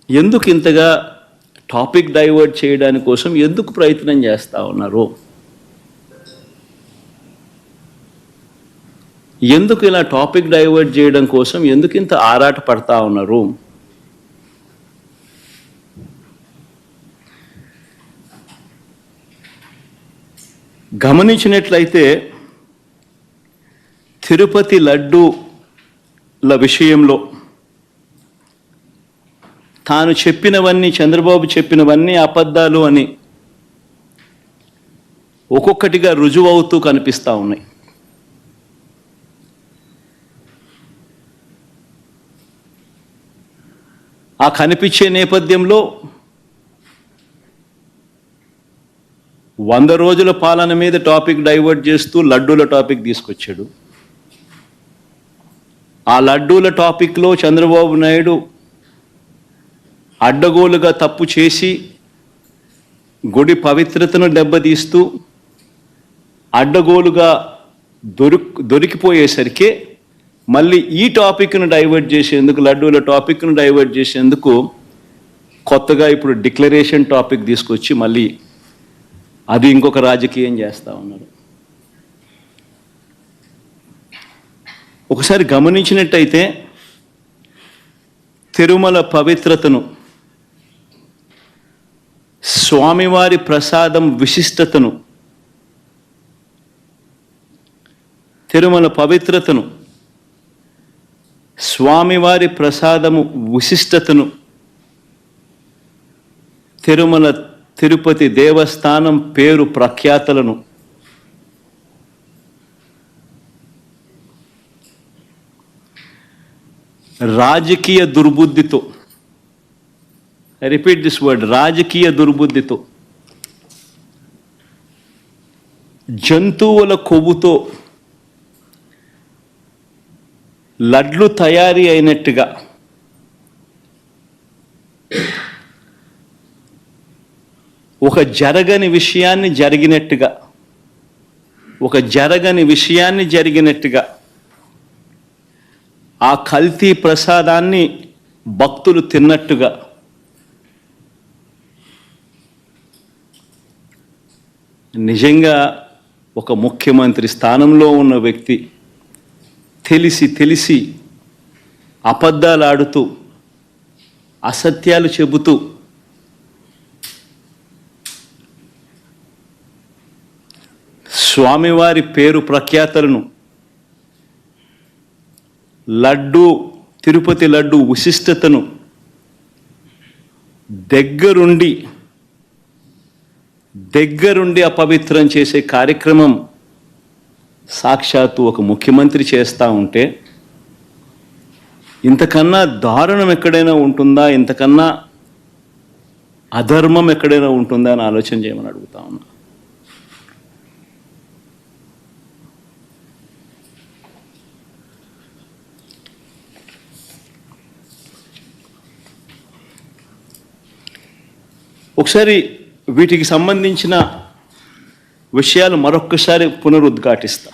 ఎందుకు ఇంతగా topic divert చేయడానికి కోసం ఎందుకు ప్రయత్నం చేస్తూ ఉన్నారు? ఎందుకు ఇలా టాపిక్ డైవర్ట్ చేయడం కోసం ఎందుకు ఇంత ఆరాట పడతా ఉన్నారు? గమనించినట్లయితే తిరుపతి లడ్డూల విషయంలో తాను చెప్పినవన్నీ, చంద్రబాబు చెప్పినవన్నీ అబద్ధాలు అని ఒక్కొక్కటిగా రుజువవుతూ కనిపిస్తూ ఉన్నాయి. ఆ కనిపించే నేపథ్యంలో 100 రోజుల పాలన మీద టాపిక్ డైవర్ట్ చేస్తూ లడ్డూల టాపిక్ తీసుకొచ్చాడు. ఆ లడ్డూల టాపిక్లో చంద్రబాబు నాయుడు అడ్డగోలుగా తప్పు చేసి గుడి పవిత్రతను దెబ్బతీస్తూ అడ్డగోలుగా దొరికిపోయేసరికి మళ్ళీ ఈ టాపిక్ను డైవర్ట్ చేసేందుకు, లడ్డూల టాపిక్ను డైవర్ట్ చేసేందుకు కొత్తగా ఇప్పుడు డిక్లరేషన్ టాపిక్ తీసుకొచ్చి మళ్ళీ అది ఇంకొక రాజకీయం చేస్తూ ఉన్నారు. ఒకసారి గమనించినట్టయితే తిరుమల పవిత్రతను, స్వామివారి ప్రసాదం విశిష్టతను, తిరుమల పవిత్రతను, స్వామివారి ప్రసాదము విశిష్టతను, తిరుమల తిరుపతి దేవస్థానం పేరు ప్రఖ్యాతలను రాజకీయ దుర్బుద్ధితో, ఐ రిపీట్ దిస్ వర్డ్, రాజకీయ దుర్బుద్ధితో, జంతువుల కొవ్వుతో లడ్లు తయారీ అయినట్టుగా ఒక జరగని విషయాన్ని జరిగినట్టుగా ఆ కల్తీ ప్రసాదాన్ని భక్తులు తిన్నట్టుగా నిజంగా ఒక ముఖ్యమంత్రి స్థానంలో ఉన్న వ్యక్తి తెలిసి అబద్ధాలు ఆడుతూ, అసత్యాలు చెబుతూ స్వామివారి పేరు ప్రఖ్యాతలను, తిరుపతి లడ్డు విశిష్టతను దగ్గరుండి అపవిత్రం చేసే కార్యక్రమం సాక్షాత్తు ఒక ముఖ్యమంత్రి చేస్తూ ఉంటే ఇంతకన్నా దారుణం ఎక్కడైనా ఉంటుందా, ఇంతకన్నా అధర్మం ఎక్కడైనా ఉంటుందా అని ఆలోచన చేయమని అడుగుతా ఉన్నా. ఒకసారి వీటికి సంబంధించిన విషయాలు మరొక్కసారి పునరుద్ఘాటిస్తా.